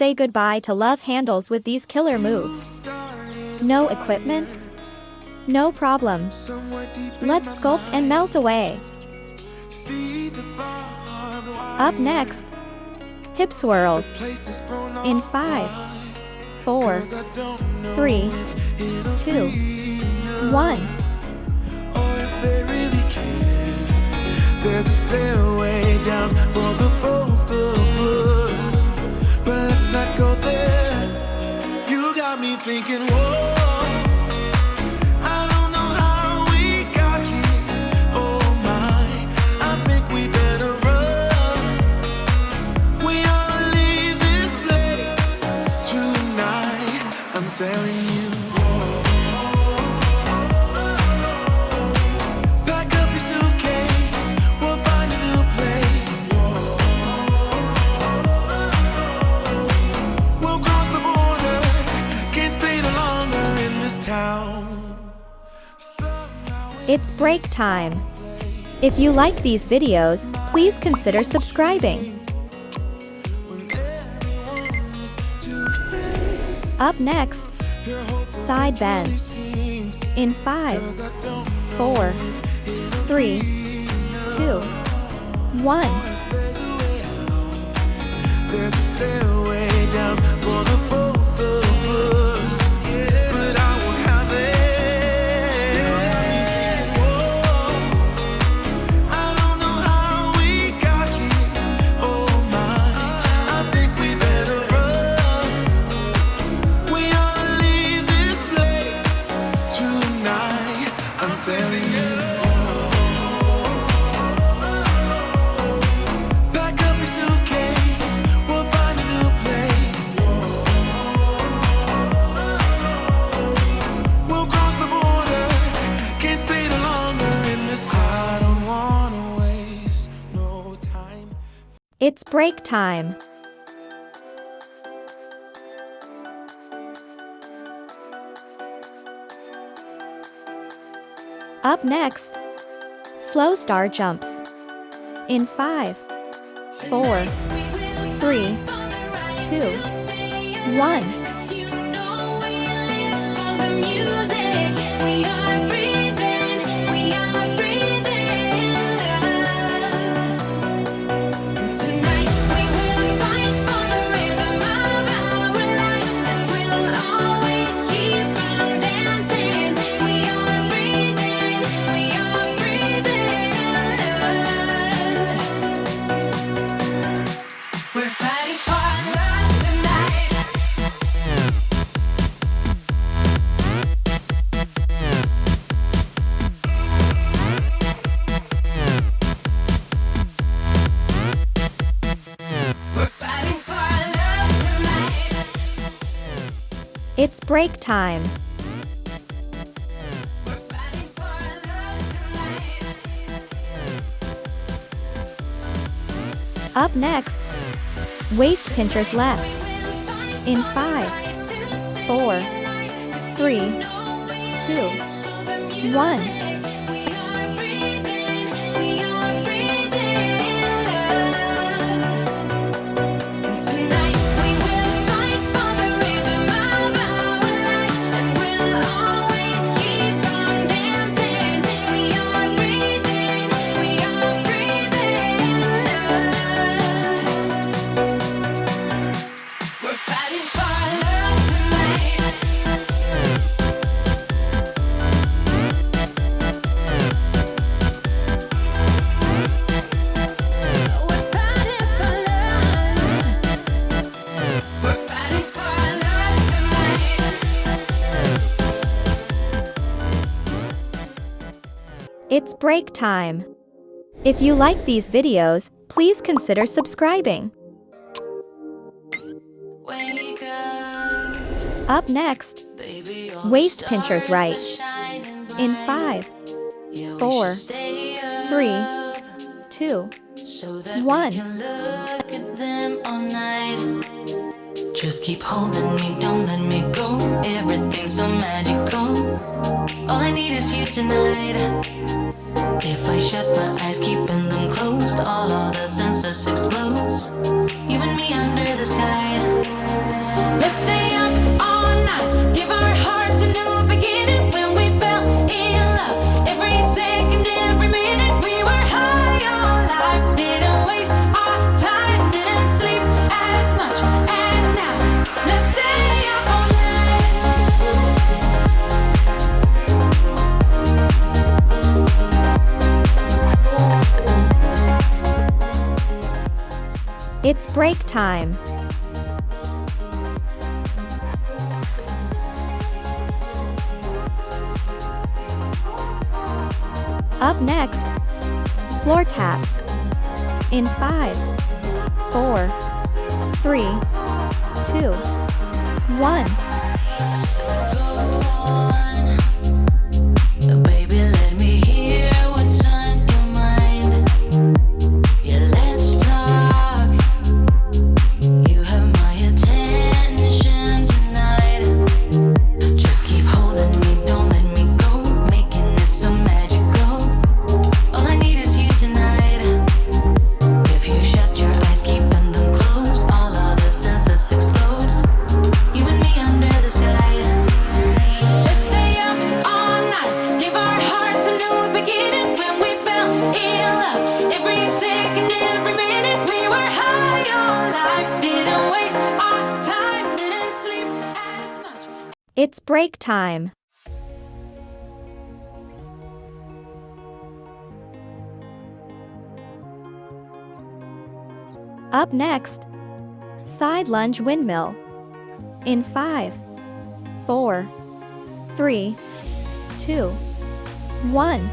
say goodbye to love handles with these killer moves. No equipment? No problem. Let's sculpt and melt away. Up next, hip swirls. In 5, 4, 3, 2, 1. There's a stairway down for the both of us, but let's not go there. You got me thinking, whoa, I don't know how we got here. Oh my, I think we better run. We ought to leave this place tonight. I'm telling you. It's break time. If you like these videos, please consider subscribing. Up next, side bends. In 5, 4, 3, 2, 1. There's a stairway down for the both of us, but I won't have it. I don't know how we got here. Oh my, I think we better run. We ought to leave this place tonight. I'm telling you. It's break time. Up next, slow star jumps. In 5, 4, 3, 2, 1. It's break time. Up next, waist pinchers left. In 5, 4, 3, 2, 1. It's break time. If you like these videos, please consider subscribing. Up next, waist pinchers right. In 5, 4, 3, 2, 1. Just keep holding me, don't let me go. Everything's so magical. All I need is you tonight. If I shut my eyes, keeping them closed, all the senses explode. You and me under the sky. break time. Up next, floor taps. In 5, 4, 3, 2, 1. Baby, let me hear what's on your mind. Yeah, let's talk. You have my attention tonight. Just keep holding me, don't let me go, making it so magical. All I need is you tonight. If you shut your eyes, keeping them closed, all of the senses explodes. You and me under the sky. Let's stay up all night, give our hearts a new beginning. When we fell in love, every second, every minute, we were high on life. Didn't waste our time, didn't sleep as much. It's break time. Up next, side lunge windmill. In 5, 4, 3, 2, 1.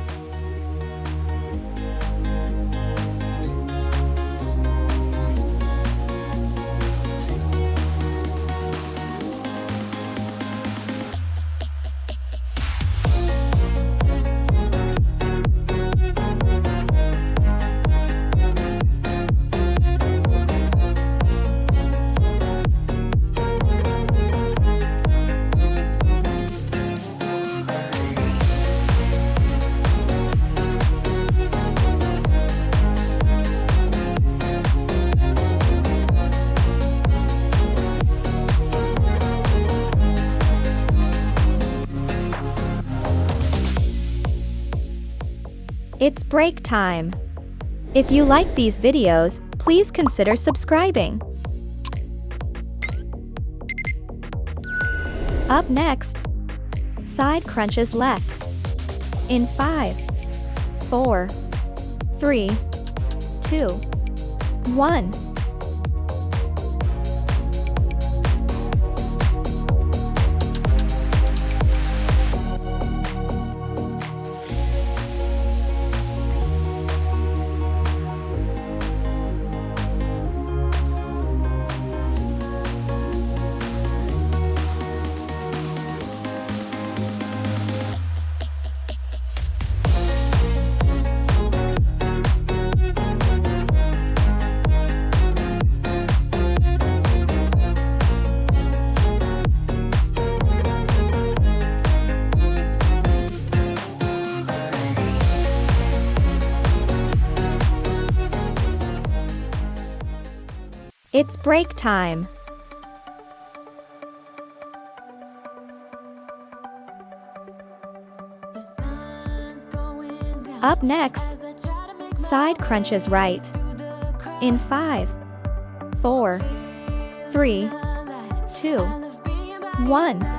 It's break time. If you like these videos, please consider subscribing. Up next, side crunches left. In 5, 4, 3, 2, 1. It's break time. Up next, side crunches right. In 5, 4, 3, 2, 1.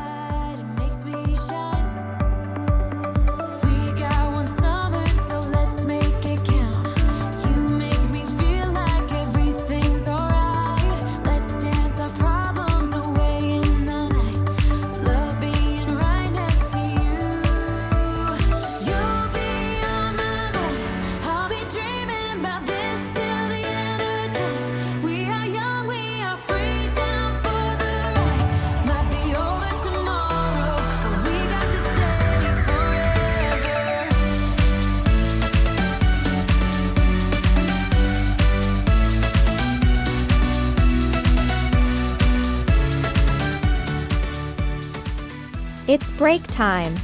It's break time.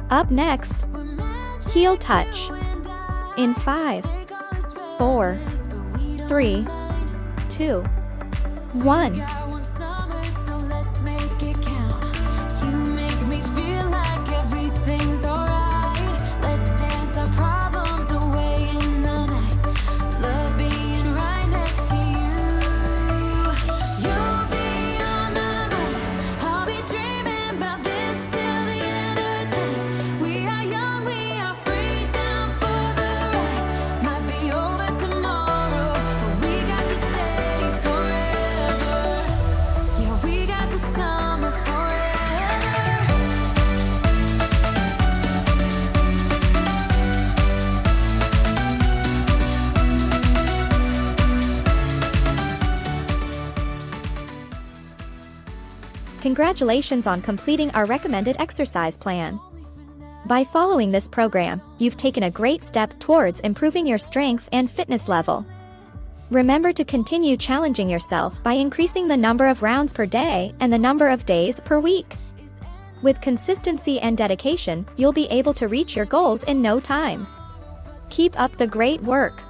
Up next, heel touch. In 5, 4, 3, 2, 1. Congratulations on completing our recommended exercise plan. By following this program, you've taken a great step towards improving your strength and fitness level. Remember to continue challenging yourself by increasing the number of rounds per day and the number of days per week. With consistency and dedication, you'll be able to reach your goals in no time. Keep up the great work.